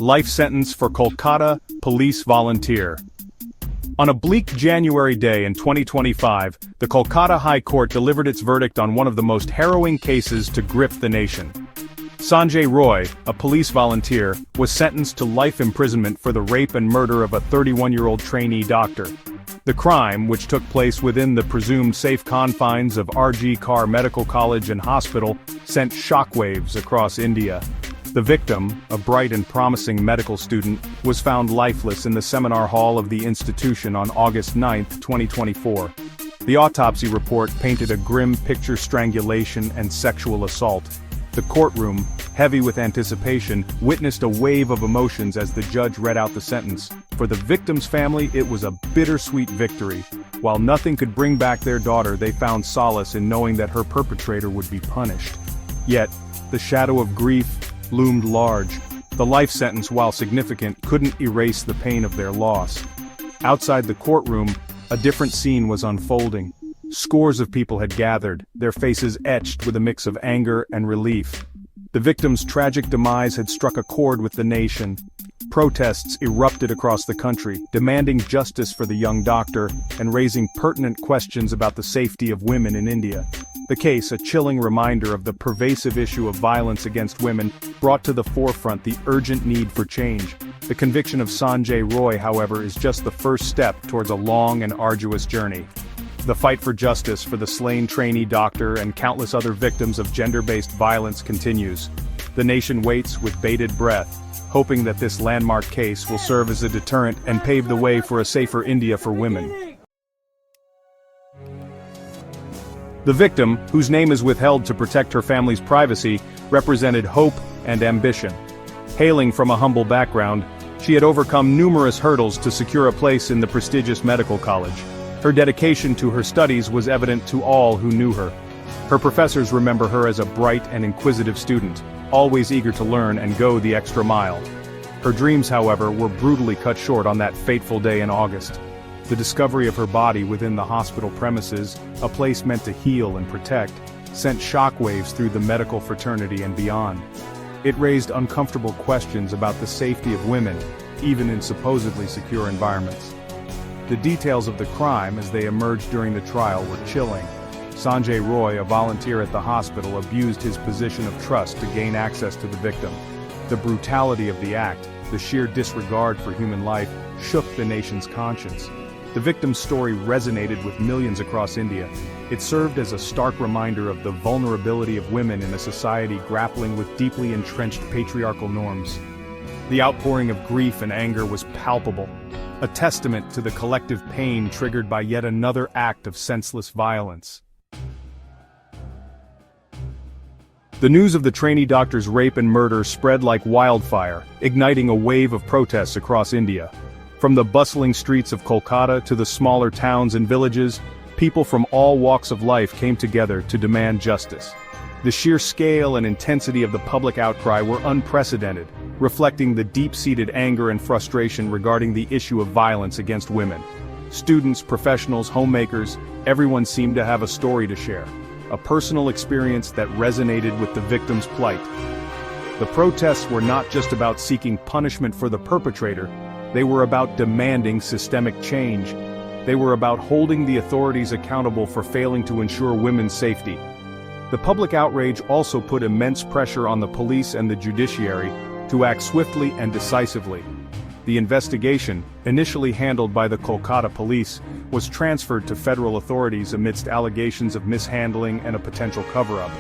life sentence for Kolkata police volunteer. On a bleak January day in 2025, the Kolkata High Court delivered its verdict on one of the most harrowing cases to grip the nation. Sanjay Roy, a police volunteer, was sentenced to life imprisonment for the rape and murder of a 31-year-old trainee doctor. The crime, which took place within the presumed safe confines of R.G. Kar Medical College and Hospital, sent shockwaves across India. The victim, a bright and promising medical student, was found lifeless in the seminar hall of the institution on August 9, 2024. The autopsy report painted a grim picture of strangulation and sexual assault. The courtroom, heavy with anticipation, witnessed a wave of emotions as the judge read out the sentence. For the victim's family, it was a bittersweet victory. While nothing could bring back their daughter, they found solace in knowing that her perpetrator would be punished. Yet, the shadow of grief loomed large. The life sentence, while significant, couldn't erase the pain of their loss. Outside the courtroom, a different scene was unfolding. Scores of people had gathered, their faces etched with a mix of anger and relief. The victim's tragic demise had struck a chord with the nation. Protests erupted across the country, demanding justice for the young doctor and raising pertinent questions about the safety of women in India. The case, a chilling reminder of the pervasive issue of violence against women, brought to the forefront the urgent need for change. The conviction of Sanjay Roy, however, is just the first step towards a long and arduous journey. The fight for justice for the slain trainee doctor and countless other victims of gender-based violence continues. The nation waits with bated breath, hoping that this landmark case will serve as a deterrent and pave the way for a safer India for women. The victim, whose name is withheld to protect her family's privacy, represented hope and ambition. Hailing from a humble background, she had overcome numerous hurdles to secure a place in the prestigious medical college. Her dedication to her studies was evident to all who knew her. Her professors remember her as a bright and inquisitive student, always eager to learn and go the extra mile. Her dreams, however, were brutally cut short on that fateful day in August. The discovery of her body within the hospital premises, a place meant to heal and protect, sent shockwaves through the medical fraternity and beyond. It raised uncomfortable questions about the safety of women, even in supposedly secure environments. The details of the crime as they emerged during the trial were chilling. Sanjay Roy, a volunteer at the hospital, abused his position of trust to gain access to the victim. The brutality of the act, the sheer disregard for human life, shook the nation's conscience. The victim's story resonated with millions across India. It served as a stark reminder of the vulnerability of women in a society grappling with deeply entrenched patriarchal norms. The outpouring of grief and anger was palpable, a testament to the collective pain triggered by yet another act of senseless violence. The news of the trainee doctor's rape and murder spread like wildfire, igniting a wave of protests across India. From the bustling streets of Kolkata to the smaller towns and villages, people from all walks of life came together to demand justice. The sheer scale and intensity of the public outcry were unprecedented, reflecting the deep-seated anger and frustration regarding the issue of violence against women. Students, professionals, homemakers, everyone seemed to have a story to share, a personal experience that resonated with the victim's plight. The protests were not just about seeking punishment for the perpetrator, they were about demanding systemic change. They were about holding the authorities accountable for failing to ensure women's safety. The public outrage also put immense pressure on the police and the judiciary to act swiftly and decisively. The investigation, initially handled by the Kolkata police, was transferred to federal authorities amidst allegations of mishandling and a potential cover-up.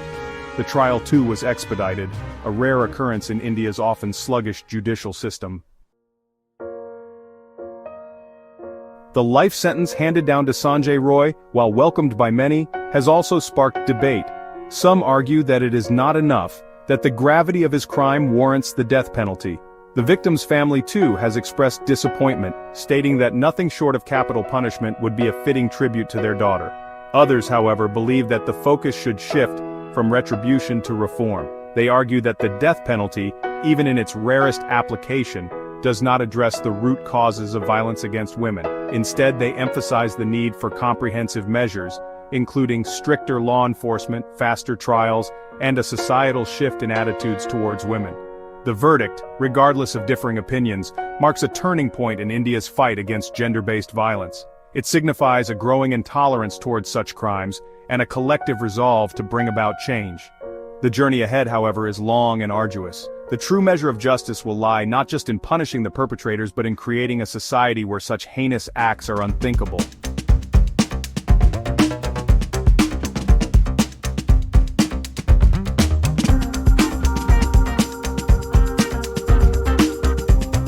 The trial too was expedited, a rare occurrence in India's often sluggish judicial system. The life sentence handed down to Sanjay Roy, while welcomed by many, has also sparked debate. Some argue that it is not enough, that the gravity of his crime warrants the death penalty. The victim's family too has expressed disappointment, stating that nothing short of capital punishment would be a fitting tribute to their daughter. Others, however, believe that the focus should shift from retribution to reform. They argue that the death penalty, even in its rarest application, does not address the root causes of violence against women. Instead, they emphasize the need for comprehensive measures, including stricter law enforcement, faster trials, and a societal shift in attitudes towards women. The verdict, regardless of differing opinions, marks a turning point in India's fight against gender-based violence. It signifies a growing intolerance towards such crimes, and a collective resolve to bring about change. The journey ahead, however, is long and arduous. The true measure of justice will lie not just in punishing the perpetrators but in creating a society where such heinous acts are unthinkable.